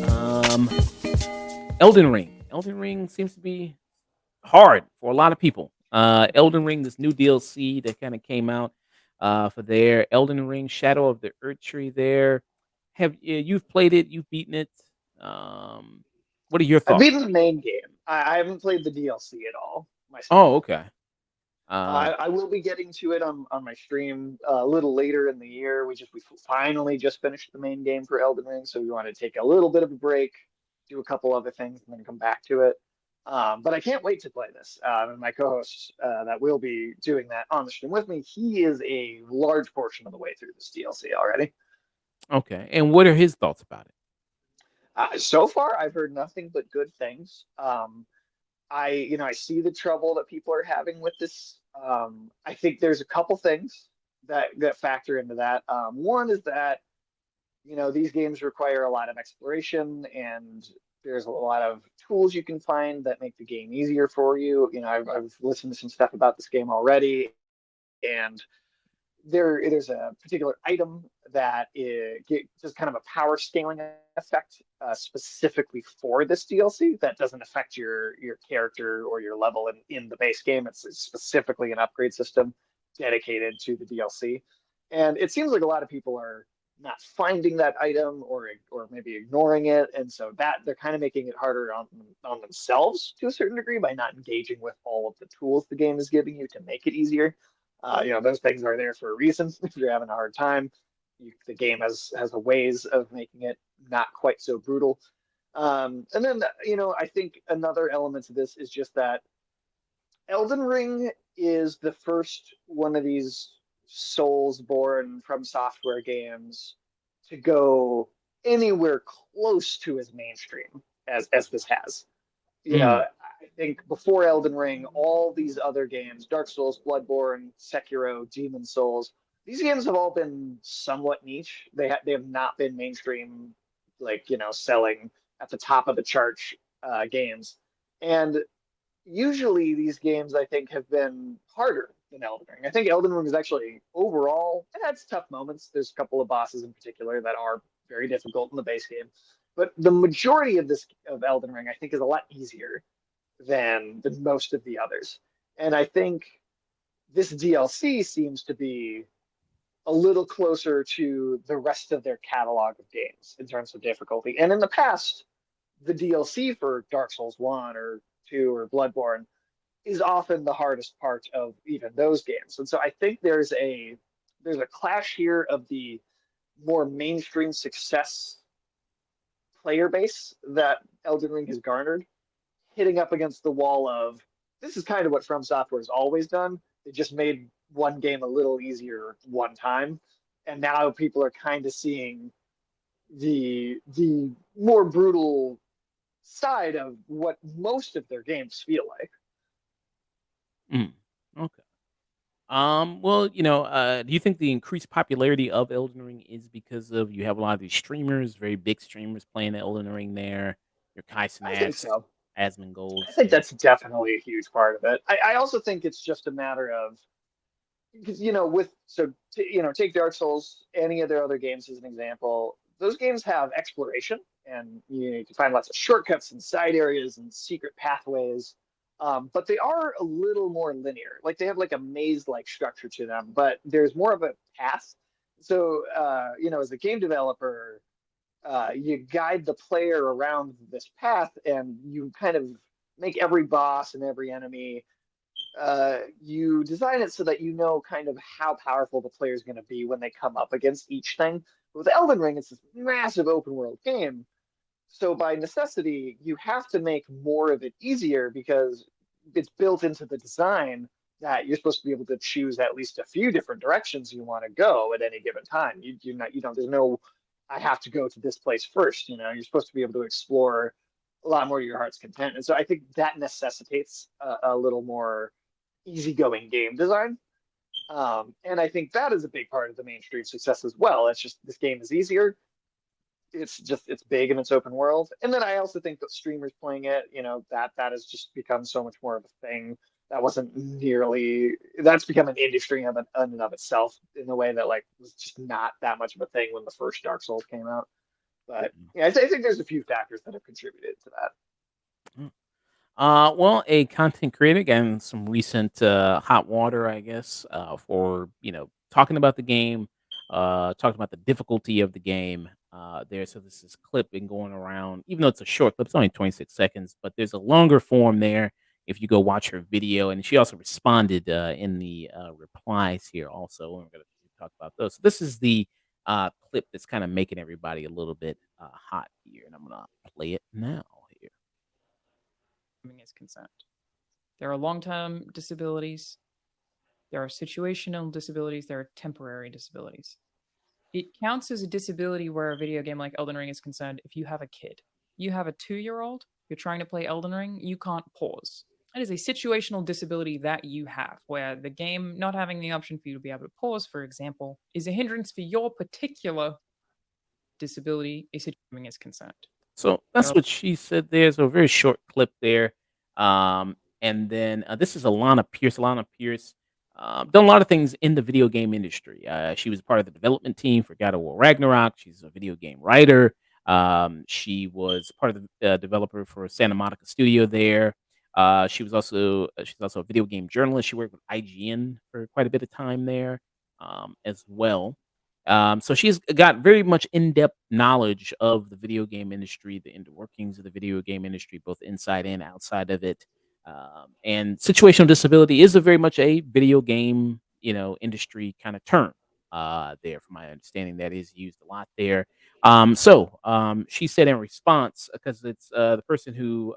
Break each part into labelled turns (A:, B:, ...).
A: Um, Elden Ring. Elden Ring seems to be hard for a lot of people. Elden Ring, this new DLC that kind of came out for their Elden Ring Shadow of the Earth Tree. There, you've played it? You've beaten it? Um, what are your
B: I've
A: thoughts?
B: beaten the main game. I haven't played the DLC at all myself.
A: Oh, okay. Um,
B: I will be getting to it on my stream a little later in the year. We finally just finished the main game for Elden Ring, so we want to take a little bit of a break, do a couple other things, and then come back to it. But I can't wait to play this. And my co-host that will be doing that on the stream with me, he is a large portion of the way through this DLC already.
A: okay. And what are his thoughts about it?
B: So far, I've heard nothing but good things. I see the trouble that people are having with this. I think there's a couple things that factor into that. One is that these games require a lot of exploration, and there's a lot of tools you can find that make the game easier for you. I've listened to some stuff about this game already, and there's a particular item that just kind of a power scaling effect specifically for this DLC that doesn't affect your character or your level in the base game. It's specifically an upgrade system dedicated to the DLC, and it seems like a lot of people are not finding that item or maybe ignoring it, and so that they're kind of making it harder on themselves to a certain degree by not engaging with all of the tools the game is giving you to make it easier. Those things are there for a reason. If you're having a hard time, the game has a ways of making it not quite so brutal. And then, I think another element to this is just that Elden Ring is the first one of these Souls born from software games to go anywhere close to as mainstream as this has.
A: Mm,
B: I think before Elden Ring, all these other games, Dark Souls, Bloodborne, Sekiro, Demon Souls, these games have all been somewhat niche. They have not been mainstream, like selling at the top of the chart games. And usually these games, I think, have been harder than Elden Ring. I think Elden Ring is actually overall it has tough moments. There's a couple of bosses in particular that are very difficult in the base game, but the majority of Elden Ring, I think, is a lot easier than most of the others. And I think this DLC seems to be a little closer to the rest of their catalog of games in terms of difficulty. And in the past, the DLC for Dark Souls 1 or 2 or Bloodborne is often the hardest part of even those games. And so I think there's a clash here of the more mainstream success player base that Elden Ring has garnered, hitting up against the wall of this is kind of what From Software has always done. They just made one game a little easier one time, and now people are kind of seeing the more brutal side of what most of their games feel like.
A: mm, okay. Well, do you think the increased popularity of Elden Ring is because of you have a lot of these streamers, very big streamers playing the Elden Ring there, your Kai
B: I think
A: Cenats,
B: so. I
A: Asmongold's
B: think
A: there.
B: that's definitely a huge part of it. I also think it's just a matter of because take Dark Souls, any of their other games as an example. Those games have exploration, and you can find lots of shortcuts and side areas and secret pathways. But they are a little more linear. Like they have like a maze-like structure to them, but there's more of a path. So as a game developer, you guide the player around this path, and you kind of make every boss and every enemy you design it so that you know kind of how powerful the player is going to be when they come up against each thing. But with Elden Ring, it's this massive open world game. So by necessity, you have to make more of it easier because it's built into the design that you're supposed to be able to choose at least a few different directions you want to go at any given time. You're not, there's no, I have to go to this place first. You're supposed to be able to explore a lot more to your heart's content. And so I think that necessitates a little more easygoing game design. And I think that is a big part of the mainstream success as well. It's just this game is easier. it's big and it's open world. And then I also think that streamers playing it, that has just become so much more of a thing. That wasn't nearly That's become an industry in and of itself in the way that like was just not that much of a thing when the first Dark Souls came out. But yeah, I think there's a few factors that have contributed to that.
A: Mm. Well, a content creator getting some recent hot water, I guess, for talking about the game, talking about the difficulty of the game. There, so this is clip been going around, even though it's a short clip, it's only 26 seconds, but there's a longer form there. If you go watch her video, and she also responded in the replies here, also, and we're going to talk about those. So this is the clip that's kind of making everybody a little bit hot here, and I'm gonna play it now here.
C: Is concerned. There are long-term disabilities, there are situational disabilities, there are temporary disabilities. It counts as a disability where a video game like Elden Ring is concerned if you have a kid. You have a 2-year-old, you're trying to play Elden Ring, you can't pause. That is a situational disability that you have, where the game not having the option for you to be able to pause, for example, is a hindrance for your particular disability a situation is concerned.
A: So that's what she said there. So a very short clip there. And then this is Alana Pierce. Alana Pierce done a lot of things in the video game industry. She was part of the development team for God of War Ragnarok. She's a video game writer. She was part of the developer for Santa Monica Studio there. She's also a video game journalist. She worked with IGN for quite a bit of time there as well. So she's got very much in-depth knowledge of the video game industry, the inner workings of the video game industry, both inside and outside of it. And situational disability is a very much a video game, industry kind of term. There, from my understanding, that is used a lot there. She said in response, because it's the person who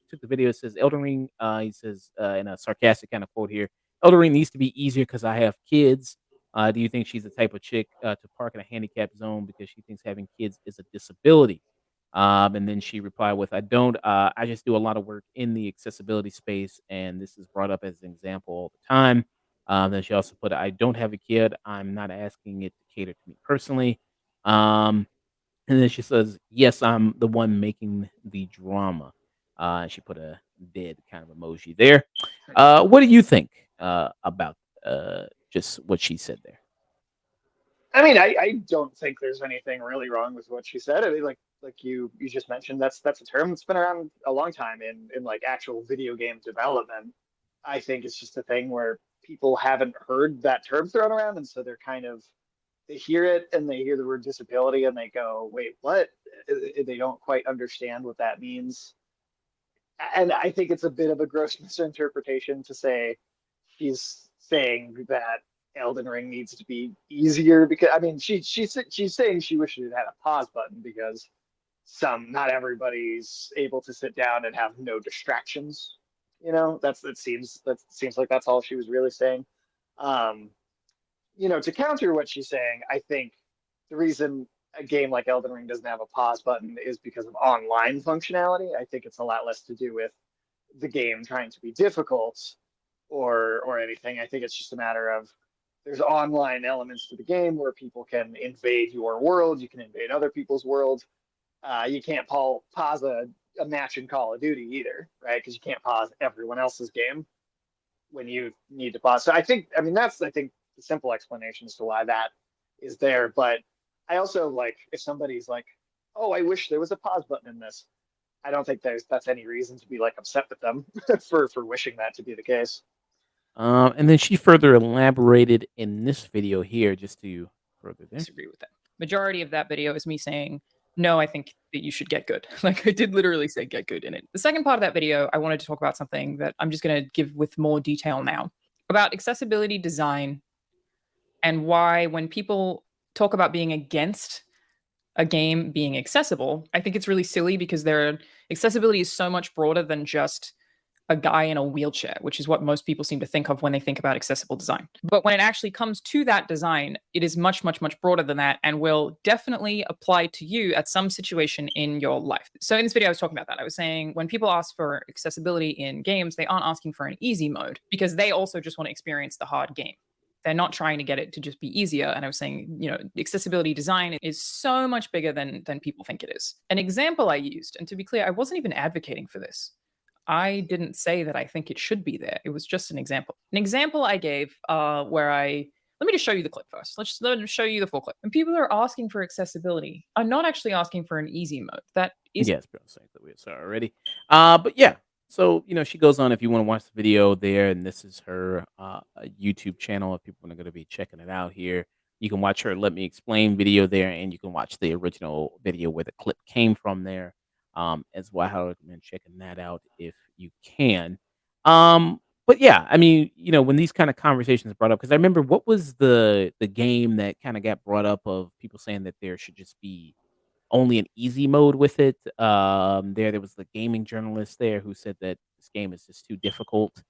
A: took the video says Elden Ring. He says in a sarcastic kind of quote here, Elden Ring needs to be easier because I have kids. Do you think she's the type of chick to park in a handicap zone because she thinks having kids is a disability? And then she replied with, I don't, I just do a lot of work in the accessibility space, and this is brought up as an example all the time. Then she also put, I don't have a kid. I'm not asking it to cater to me personally. Um, and then she says, yes, I'm the one making the drama. She put a dead kind of emoji there. What do you think about just what she said there?
B: I mean, I don't think there's anything really wrong with what she said. I mean, like you just mentioned, that's a term that's been around a long time in like actual video game development. I think it's just a thing where people haven't heard that term thrown around, and so they hear it and they hear the word disability and they go, wait, what? They don't quite understand what that means. And I think it's a bit of a gross misinterpretation to say she's saying that Elden Ring needs to be easier because I mean she's saying she wishes it had a pause button because not everybody's able to sit down and have no distractions. That seems like that's all she was really saying. Um, to counter what she's saying, I think the reason a game like Elden Ring doesn't have a pause button is because of online functionality. I think it's a lot less to do with the game trying to be difficult or anything. I think it's just a matter of there's online elements to the game where people can invade your world, you can invade other people's world. You can't pause a match in Call of Duty either, right? Because you can't pause everyone else's game when you need to pause. So that's the simple explanation as to why that is there. But I also like if somebody's like, "Oh, I wish there was a pause button in this." I don't think that's any reason to be like upset with them for wishing that to be the case.
A: And then she further elaborated in this video here, just to further there.
C: Disagree with that. Majority of that video is me saying, no, I think that you should get good. Like I did literally say get good in it. The second part of that video, I wanted to talk about something that I'm just going to give with more detail now about accessibility design and why when people talk about being against a game being accessible, I think it's really silly because accessibility is so much broader than just a guy in a wheelchair, which is what most people seem to think of when they think about accessible design. But when it actually comes to that design, it is much, much, much broader than that and will definitely apply to you at some situation in your life. So in this video, I was talking about that. I was saying when people ask for accessibility in games, they aren't asking for an easy mode because they also just want to experience the hard game. They're not trying to get it to just be easier. And I was saying, you know, accessibility design is so much bigger than people think it is. An example I used, and to be clear, I wasn't even advocating for this. I didn't say that I think it should be there. It was just an example. An example I gave where let me just show you the clip first. Let me show you the full clip. And people are asking for accessibility are not actually asking for an easy mode. That is
A: Yes, bro. Saying that we saw already. But yeah. So she goes on. If you want to watch the video there, and this is her YouTube channel. If people are going to be checking it out here, you can watch her "Let Me Explain" video there, and you can watch the original video where the clip came from there. As well, I recommend checking that out if you can. But yeah, I mean, when these kind of conversations are brought up, because I remember what was the game that kind of got brought up of people saying that there should just be only an easy mode with it. There was the gaming journalist there who said that this game is just too difficult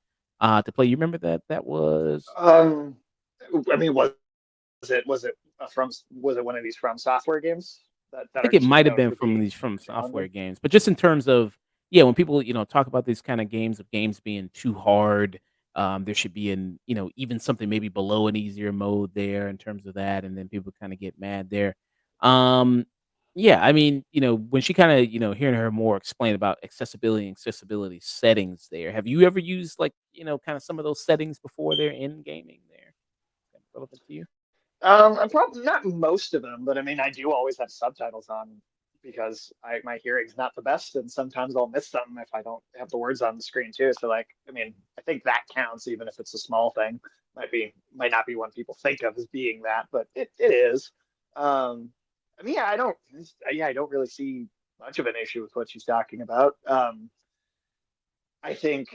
A: to play. You remember that? That was
B: I mean, was it one of these From Software games
A: I
B: that
A: think
B: are
A: it
B: just
A: might have
B: known
A: been
B: for
A: from
B: being
A: these From Software
B: challenging?
A: games, but just in terms of when people talk about these kind of games being too hard, there should be even something maybe below an easier mode there in terms of that, and then people kind of get mad there. Um, yeah, I mean, when she kind of hearing her more explain about accessibility settings there. Have you ever used like kind of some of those settings before there in gaming there? Relevant to you?
B: I'm probably not most of them, but I mean, I do always have subtitles on because my hearing's not the best, and sometimes I'll miss them if I don't have the words on the screen too. So like, I mean, I think that counts, even if it's a small thing. Might not be one people think of as being that, but it is. Um, I mean, I don't really see much of an issue with what she's talking about. I think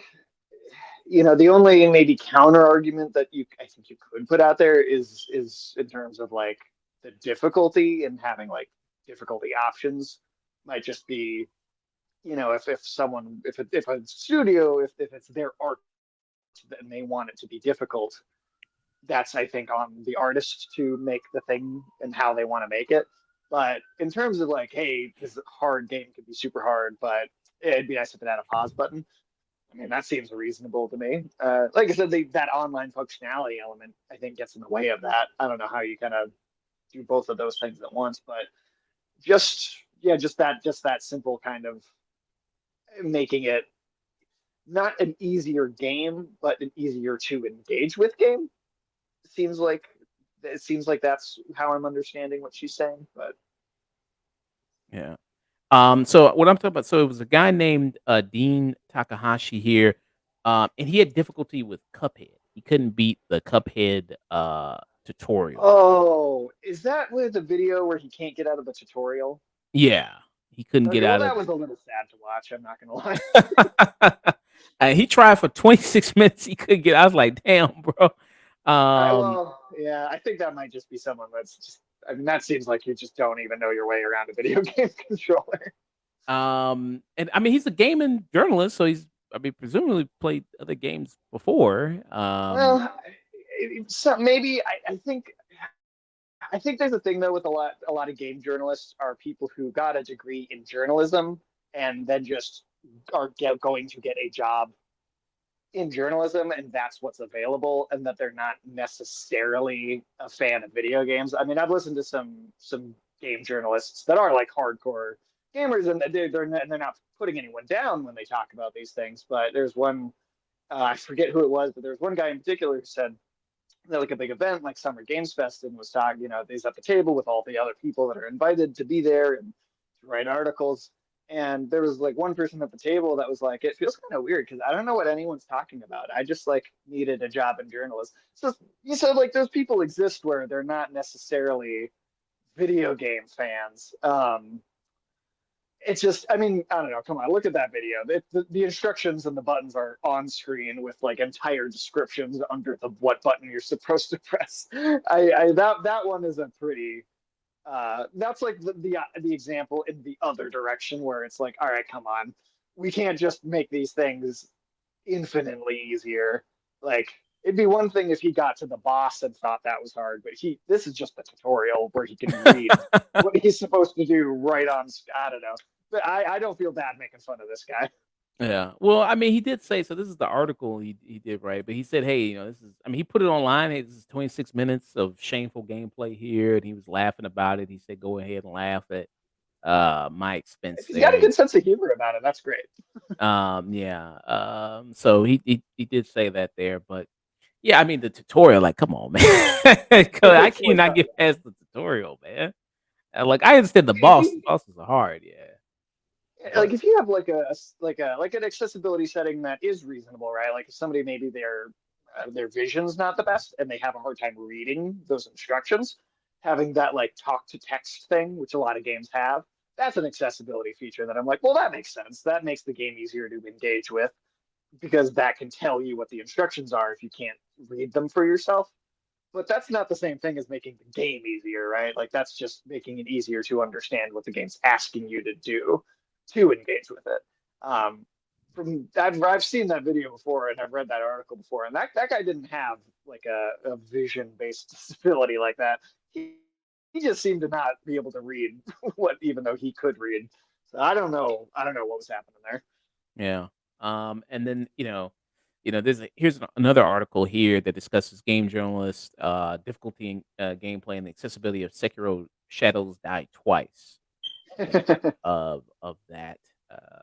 B: the only maybe counter argument that I think you could put out there is in terms of like the difficulty and having like difficulty options might just be, if a studio, if it's their art and they want it to be difficult, that's I think on the artist to make the thing and how they want to make it. But in terms of like, hey, this hard game could be super hard, but it'd be nice if it had a pause button. I mean, that seems reasonable to me. Like I said, that online functionality element, I think, gets in the way of that. I don't know how you kind of do both of those things at once, but just that simple kind of making it not an easier game, but an easier to engage with game seems like that's how I'm understanding what she's saying. But
A: Yeah. So what I'm talking about, so it was a guy named Dean Takahashi here, and he had difficulty with Cuphead. He couldn't beat the Cuphead tutorial.
B: oh, is that with the video where he can't get out of the tutorial?
A: Yeah, he couldn't get
B: Okay, well,
A: out of
B: that was a little sad to watch. I'm not gonna lie.
A: it. And he tried for 26 minutes. He couldn't get. I was like, "Damn, bro." Um,
B: Yeah, I think that might just be someone that's just. I mean, that seems like you just don't even know your way around a video game controller.
A: and I mean, he's a gaming journalist, so I mean, presumably played other games before.
B: Well, so maybe I think there's a thing though with a lot of game journalists are people who got a degree in journalism and then just are going to get a job in journalism, and that's what's available, and that they're not necessarily a fan of video games. I mean, I've listened to some game journalists that are like hardcore gamers, and they're not putting anyone down when they talk about these things. But there's one, I forget who it was, but there's one guy in particular who said that like a big event like Summer Games Fest, and was talking, he's at the table with all the other people that are invited to be there and to write articles. And there was like one person at the table that was like, it feels kind of weird because I don't know what anyone's talking about. I just like needed a job in journalism. So you said like those people exist where they're not necessarily video game fans. It's just, I mean, I don't know. Come on, look at that video. The instructions and the buttons are on screen with like entire descriptions under what button you're supposed to press. That one is a pretty. That's like the example in the other direction where it's like, all right, come on, we can't just make these things infinitely easier. Like it'd be one thing if he got to the boss and thought that was hard, but this is just a tutorial where he can read what he's supposed to do right on. I don't know, but I don't feel bad making fun of this guy.
A: Yeah. Well, I mean, he did say so. This is the article he did right, but he said, "Hey, this is." I mean, he put it online. Hey, this is 26 minutes of shameful gameplay here, and he was laughing about it. He said, "Go ahead and laugh at my
B: If
A: expense
B: he's got a
A: there."
B: good sense of humor about it, that's great.
A: Yeah. So he did say that there, but yeah, I mean, the tutorial, like, come on, man, 'Cause I
B: It's like,
A: cannot get past the tutorial, man. Like, I understand the
B: if
A: boss. The
B: you
A: bosses are hard, yeah,
B: like
A: but
B: if you have like like an accessibility setting that is reasonable, right? Like if somebody maybe their vision's not the best and they have a hard time reading those instructions, having that like talk to text thing, which a lot of games have, that's an accessibility feature that I'm like, well, that makes sense. That makes the game easier to engage with because that can tell you what the instructions are if you can't read them for yourself. But that's not the same thing as making the game easier, right? Like that's just making it easier to understand what the game's asking you to do to engage with it. Um, I've seen that video before and I've read that article before, and that guy didn't have like a vision based disability like that. He just seemed to not be able to read what even though he could read. So I don't know what was happening there.
A: yeah. And then here's another article here that discusses game journalists, difficulty in gameplay and the accessibility of Sekiro: Shadows Die Twice. Of that.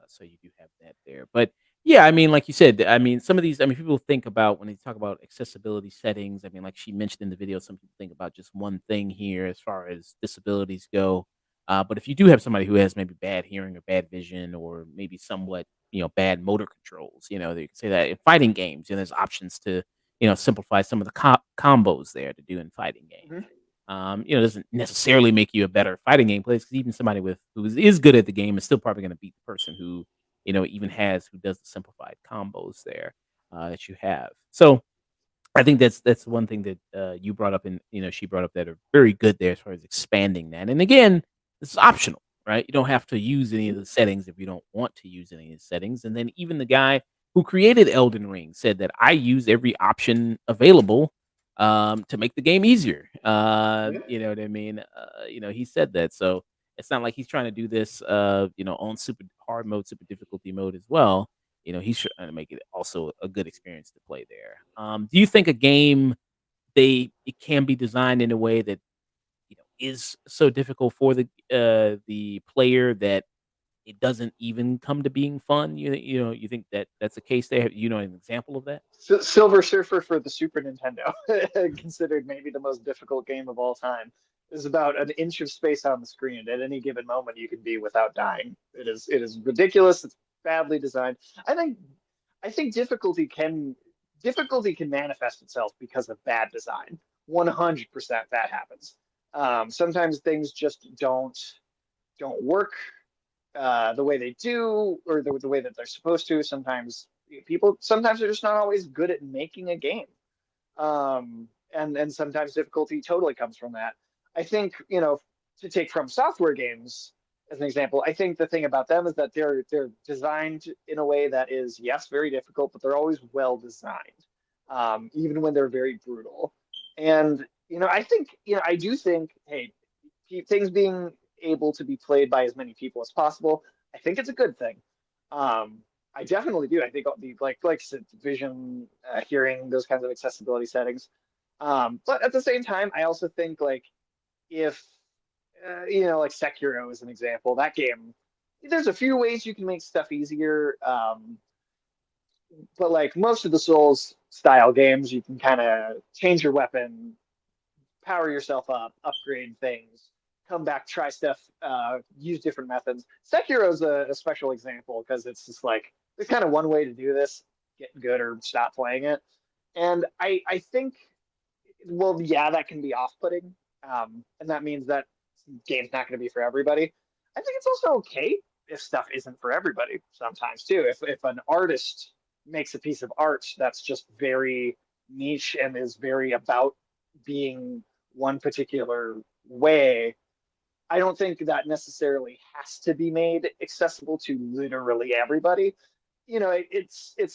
A: So you do have that there. But yeah, I mean, like you said, I mean, some of these, I mean, people think about when they talk about accessibility settings. I mean, like she mentioned in the video, some people think about just one thing here as far as disabilities go. But if you do have somebody who has maybe bad hearing or bad vision or maybe somewhat, bad motor controls, you can say that in fighting games, there's options to, simplify some of the combos there to do in fighting games.
B: Mhm.
A: Doesn't necessarily make you a better fighting game player because even somebody who is good at the game is still probably going to beat the person who, even who does the simplified combos there that you have. So I think that's one thing that you brought up, and she brought up that are very good there as far as expanding that. And again, this is optional, right? You don't have to use any of
B: Mhm.
A: the settings if you don't want to use any of the settings. And then even the guy who created Elden Ring said that I use every option available to make the game easier.
B: Yeah.
A: You know what I mean? He said that, so it's not like he's trying to do this, on super hard mode, super difficulty mode as well. He's trying to make it also a good experience to play there. Do you think a game it can be designed in a way that is so difficult for the player that it doesn't even come to being fun? You think that that's the case there? You know an example of that?
B: Silver Surfer for the Super Nintendo, considered maybe the most difficult game of all time, is about an inch of space on the screen. At any given moment, you can be without dying. It is ridiculous. It's badly designed. I think I think difficulty can manifest itself because of bad design. 100% that happens. Sometimes things just don't work the way they do or the way that they're supposed to. Sometimes they're just not always good at making a game, and sometimes difficulty totally comes from that. I think to take from software games as an example, I think the thing about them is that they're designed in a way that is, yes, very difficult, but they're always well designed, even when they're very brutal. And I think I do think, hey, things being able to be played by as many people as possible, I think it's a good thing. Um, I definitely do. I think the like I said, vision, hearing, those kinds of accessibility settings. But at the same time, I also think like if like Sekiro is an example, that game, there's a few ways you can make stuff easier. But like most of the Souls style games, you can kind of change your weapon, power yourself up, upgrade things, come back, try stuff, use different methods. Sekiro's a special example because it's just like there's kind of one way to do this: get good or stop playing it. And I think, well, yeah, that can be off-putting, and that means that game's not going to be for everybody. I think it's also okay if stuff isn't for everybody sometimes too. If an artist makes a piece of art that's just very niche and is very about being one particular way, I don't think that necessarily has to be made accessible to literally everybody. There's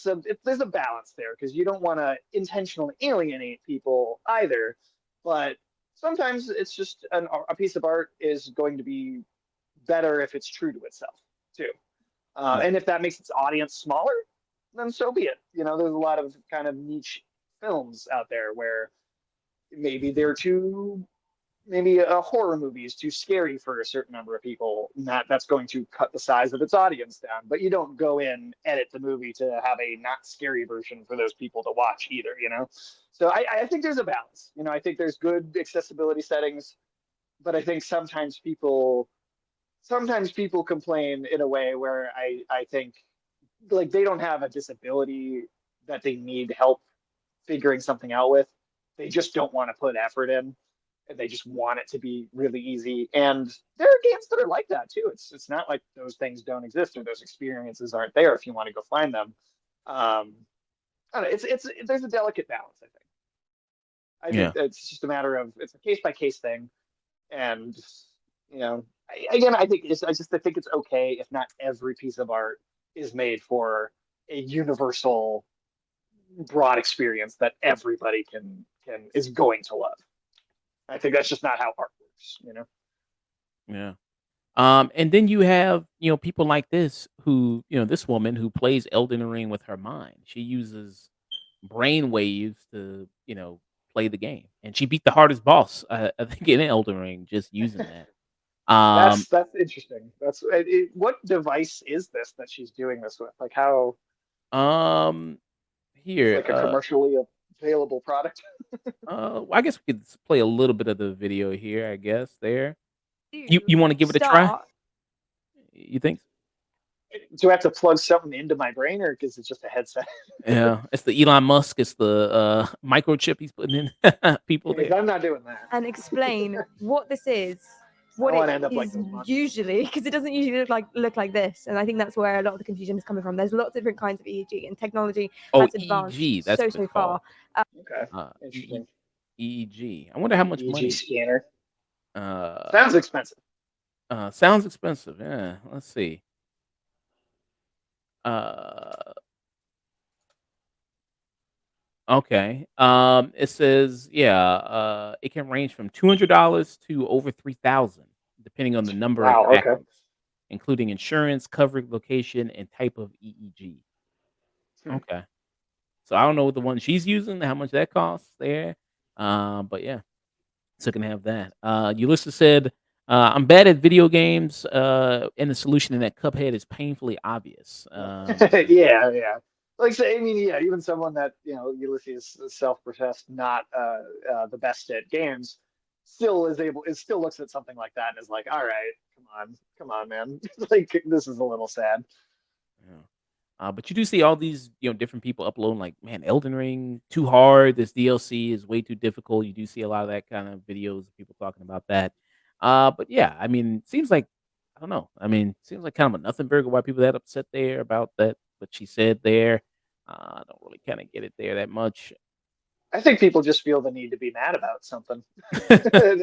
B: a balance there because you don't want to intentionally alienate people either, but sometimes it's just a piece of art is going to be better if it's true to itself too.
A: Yeah.
B: And if that makes its audience smaller, then so be it. You know, there's a lot of kind of niche films out there where maybe they're too maybe a horror movie is too scary for a certain number of people, and that's going to cut the size of its audience down. But you don't go in, edit the movie to have a not scary version for those people to watch either, you know? So I think there's a balance. You know, I think there's good accessibility settings, but I think sometimes people complain in a way where I think like they don't have a disability that they need help figuring something out with. They just don't want to put effort in, and they just want it to be really easy. And there are games that are like that too. It's not like those things don't exist or those experiences aren't there if you want to go find them. Um, I don't know, it's there's a delicate balance. I
A: Yeah.
B: think it's just a matter of it's a case by case thing, and you know, again, I think it's okay if not every piece of art is made for a universal broad experience that everybody can is going to love. I think that's just not how art works, you know.
A: Yeah. And then you have, people like this who, this woman who plays Elden Ring with her mind. She uses brain waves to, play the game. And she beat the hardest boss, I think, in Elden Ring just using that.
B: That's interesting. What device is this that she's doing this with? Like how
A: Um,
B: it's
A: here,
B: like a commercially available product.
A: I guess we could play a little bit of the video here, I guess, there. You
D: Do
A: you wanna give it a try?
D: start.
A: You think?
B: Do I have to plug something into my brain, or is it just a headset?
A: Yeah, it's the Elon Musk, it's the, microchip he's putting in people
B: Because
A: there.
B: I'm not doing that.
D: And explain what this is,
B: I
D: what
B: don't want to
D: it
B: end up like
D: is
B: those monsters.
D: usually, because it doesn't usually look like this, and I think that's where a lot of the confusion is coming from. There's lots of different kinds of EEG, and technology
A: Oh,
D: has advanced
A: EEG, that's what
D: so
A: it's called.
D: far.
B: Okay,
A: EE
B: interesting.
A: EEG. I wonder how much
B: EEG
A: money
B: scanner
A: uh,
B: sounds expensive.
A: sounds expensive, yeah, let's see. Uh, okay, it says, yeah, it can range from $200 to over 3,000 depending on the number of
B: Wow. Okay.
A: factors, including insurance, coverage, location, and type of EEG.
B: Hmm.
A: Okay. So I don't know what the one she's using, how much that costs there. But yeah, so can have that. Ulysses said, "I'm bad at video games, and the solution in that Cuphead is painfully obvious."
B: Yeah, yeah. Like, say, I mean, yeah, even someone that, you know, Ulysses is self-professed not the best at games, still looks at something like that and is like, all right, come on, man. Like, this is a little sad.
A: Yeah. But you do see all these, different people uploading like, man, Elden Ring too hard. This DLC is way too difficult. You do see a lot of that kind of videos of people talking about that. But yeah, I mean, seems like I don't know. I mean, seems like kind of a nothing burger. Why people that upset there about that? What she said there. I don't really kind of get it there that much.
B: I think people just feel the need to be mad about something. I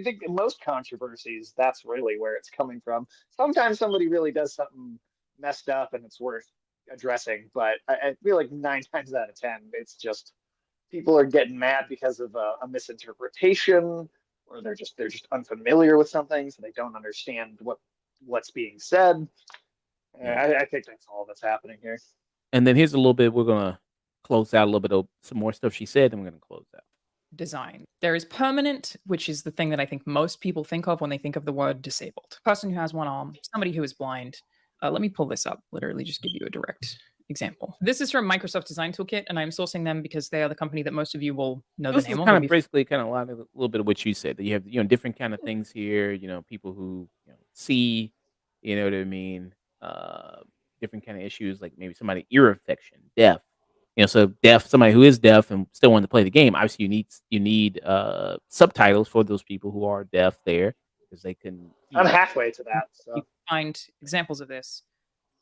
B: think in most controversies, that's really where it's coming from. Sometimes somebody really does something messed up and it's worth addressing, but I feel like 9 times out of 10, it's just people are getting mad because of a misinterpretation, or they're just unfamiliar with something, so they don't understand what's being said.
A: Yeah.
B: I think that's all that's happening here.
A: And then here's a little bit. We're gonna close out a little bit of some more stuff she said, and we're gonna close out.
C: Design. There is permanent, which is the thing that I think most people think of when they think of the word disabled. Person who has one arm, somebody who is blind. Let me pull this up, literally just give you a direct example. This is from Microsoft Design Toolkit, and I'm sourcing them because they are the company that most of you will know the
A: This is
C: name of.
A: kind
C: maybe
A: of basically kind of a little bit of what you said that you have, different kind of things here, people who, see, you know what I mean? Uh, Different kind of issues, like maybe somebody ear infection, deaf, so deaf, somebody who is deaf and still wanting to play the game. Obviously you need subtitles for those people who are deaf there because they can,
B: I'm halfway to that,
C: you
B: so
C: can find examples of this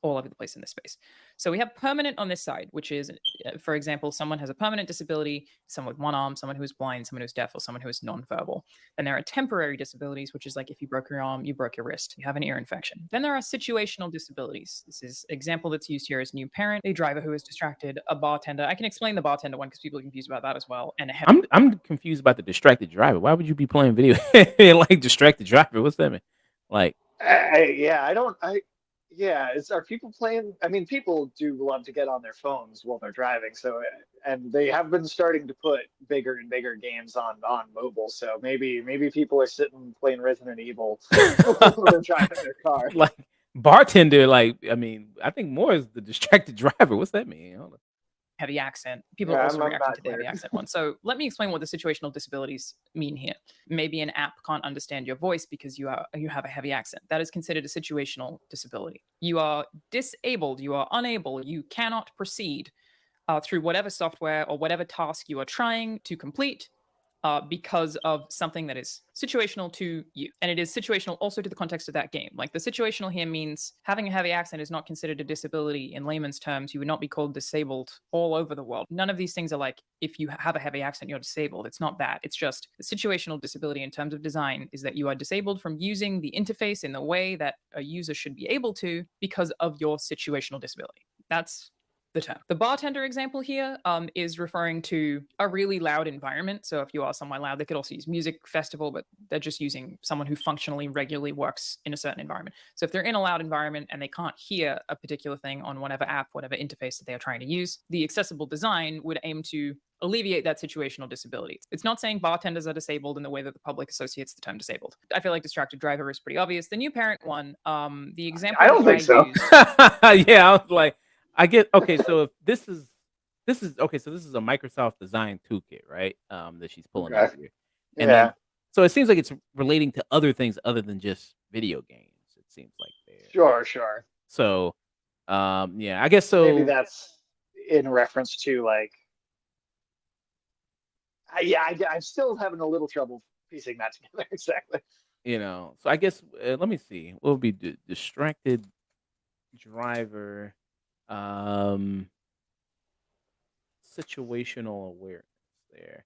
C: all over the place in this space. So we have permanent on this side, which is, for example, someone has a permanent disability, someone with one arm, someone who is blind, someone who's deaf, or someone who is nonverbal. Then there are temporary disabilities, which is like if you broke your arm, you broke your wrist, you have an ear infection. Then there are situational disabilities. This is example that's used here as new parent, a driver who is distracted, a bartender. I can explain the bartender one because people are confused about that as well. And
A: I'm confused about the distracted driver. Why would you be playing video like distracted driver? What's that mean? Like,
B: yeah, I don't. Yeah, are people playing? I mean, people do love to get on their phones while they're driving, so and they have been starting to put bigger and bigger games on mobile. So maybe people are sitting playing Resident Evil while they're driving their car.
A: Like bartender, like I mean, I think more is the distracted driver. What's that mean? Hold on.
C: Heavy accent. People
B: Yeah,
C: are also
B: I'm
C: reacting
B: not
C: to the heavy
B: clear.
C: accent one. So let me explain what the situational disabilities mean here. Maybe an app can't understand your voice because you have a heavy accent. That is considered a situational disability. You are disabled. You are unable. You cannot proceed through whatever software or whatever task you are trying to complete because of something that is situational to you. And it is situational also to the context of that game. Like the situational here means having a heavy accent is not considered a disability in layman's terms. You would not be called disabled all over the world. None of these things are like, if you have a heavy accent, you're disabled. It's not that. It's just the situational disability in terms of design is that you are disabled from using the interface in the way that a user should be able to because of your situational disability. That's the term. The bartender example here is referring to a really loud environment. So if you are somewhere loud, they could also use music festival, but they're just using someone who functionally regularly works in a certain environment. So if they're in a loud environment and they can't hear a particular thing on whatever app, whatever interface that they are trying to use, the accessible design would aim to alleviate that situational disability. It's not saying bartenders are disabled in the way that the public associates the term disabled. I feel like distracted driver is pretty obvious. The new parent one, the example
B: I don't
C: that
B: think so.
C: used,
A: Yeah, I was like, I get okay. So if this is okay, so this is a Microsoft design toolkit, right? That she's pulling up
B: Okay.
A: here, and
B: Yeah,
A: then so it seems like it's relating to other things other than just video games. It seems like there.
B: sure.
A: So, yeah, I guess
B: Maybe
A: so.
B: that's in reference to like, yeah, I'm still having a little trouble piecing that together exactly.
A: So I guess let me see. What would be distracted driver? Um, situational awareness there.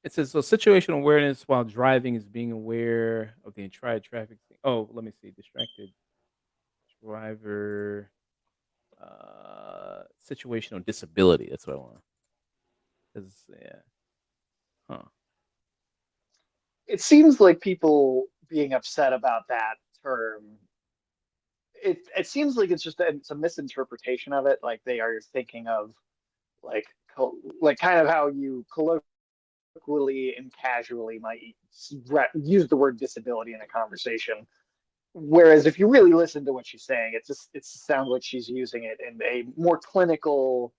A: It says so situational awareness while driving is being aware of the entire traffic. Oh, let me see. Distracted driver, situational disability. That's what I want. 'Cause, yeah, huh?
B: It seems like people being upset about that term. It seems like it's a misinterpretation of it. Like they are thinking of like like kind of how you colloquially and casually might use the word disability in a conversation. Whereas if you really listen to what she's saying, it sounds like she's using it in a more clinical,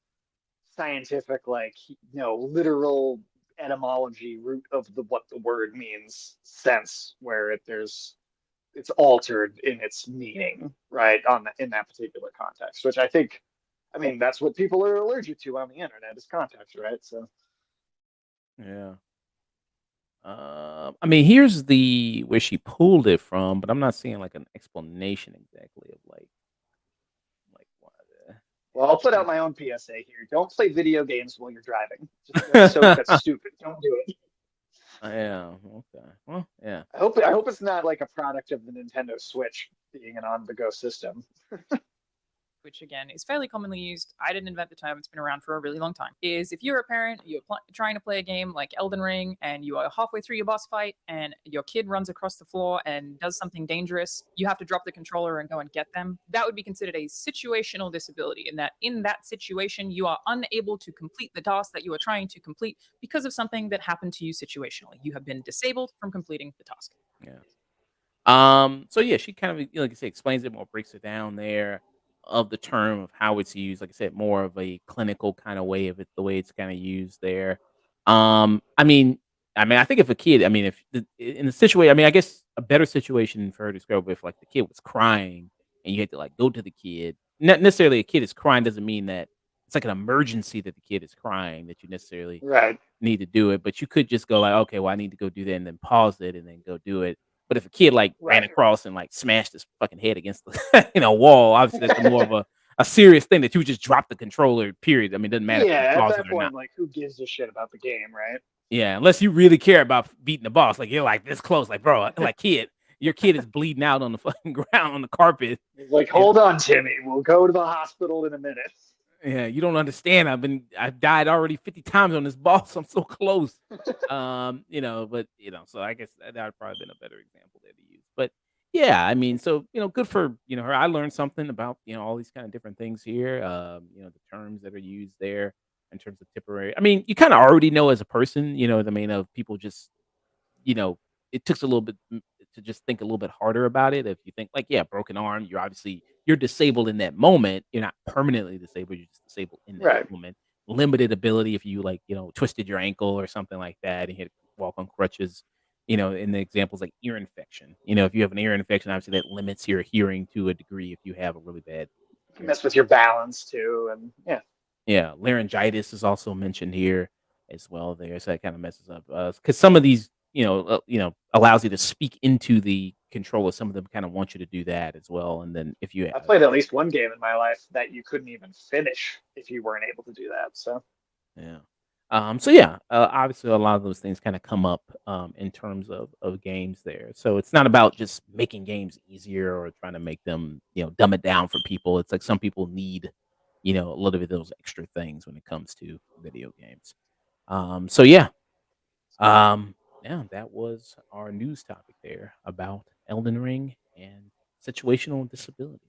B: scientific, like literal etymology root of what the word means sense, where it's altered in its meaning, right? In that particular context, which I mean, that's what people are allergic to on the internet is context, right? So
A: Yeah. I mean, here's the where she pulled it from, but I'm not seeing like an explanation exactly of like why the
B: well, I'll put out
A: distract.
B: my own PSA here. Don't play video games while you're driving. Just that's stupid. Don't do it.
A: Yeah. Okay. Well, yeah.
B: I hope it's not like a product of the Nintendo Switch being an on-the-go system.
C: which again is fairly commonly used. I didn't invent the term, it's been around for a really long time. Is if you're a parent, you're trying to play a game like Elden Ring and you are halfway through your boss fight and your kid runs across the floor and does something dangerous, you have to drop the controller and go and get them. That would be considered a situational disability, in that situation, you are unable to complete the task that you are trying to complete because of something that happened to you situationally. You have been disabled from completing the task.
A: Yeah. So yeah, she kind of like I said, explains it more, breaks it down there of the term of how it's used. Like I said, more of a clinical kind of way of it, the way it's kind of used there. I mean, I think if a kid, I mean, if in the situation, I mean, I guess a better situation for her to describe if like the kid was crying and you had to like go to the kid. Not necessarily a kid is crying doesn't mean that it's like an emergency that the kid is crying that you necessarily
B: Right.
A: need to do it, but you could just go like, okay, well, I need to go do that and then pause it and then go do it. But if a kid like ran
B: Right.
A: across and like smashed his fucking head against the wall, obviously that's more of a serious thing that you would just drop the controller, period. I mean, it doesn't matter if you
B: Yeah, at
A: pause
B: that
A: it or not.
B: point, like, who gives a shit about the game, right?
A: Yeah, unless you really care about beating the boss. Like you're like this close, like bro, like kid, your kid is bleeding out on the fucking ground on the carpet.
B: It's like,
A: And
B: hold on, Timmy, we'll go to the hospital in a minute.
A: yeah, you don't understand. I've died already 50 times on this boss. I'm so close. But so I guess that would probably been a better example there to use. But Yeah, I mean, so good for her. I learned something about all these kind of different things here. The terms that are used there in terms of temporary. I mean, you kind of already know as a person. The main of people just you know, it takes a little bit to just think a little bit harder about it. If you think like, yeah, broken arm, you're disabled in that moment. You're not permanently disabled. You're just disabled in that
B: Right.
A: moment. Limited ability if you like, twisted your ankle or something like that and you had to walk on crutches. In the examples like ear infection. If you have an ear infection, obviously that limits your hearing to a degree if you have a really bad ear
B: Mess with your balance too, and yeah.
A: yeah, laryngitis is also mentioned here as well there, so that kinda messes up, because some of these, allows you to speak into the controller, some of them kinda want you to do that as well, and then if you
B: I
A: have
B: played at least one game in my life that you couldn't even finish if you weren't able to do that. So
A: yeah. So yeah, obviously a lot of those things kinda come up, in terms of games there, so it's not about just making games easier or trying to make them, dumb it down for people, it's like some people need, a little bit of those extra things when it comes to video games. So yeah. Yeah, that was our news topic there about Elden Ring and situational disability.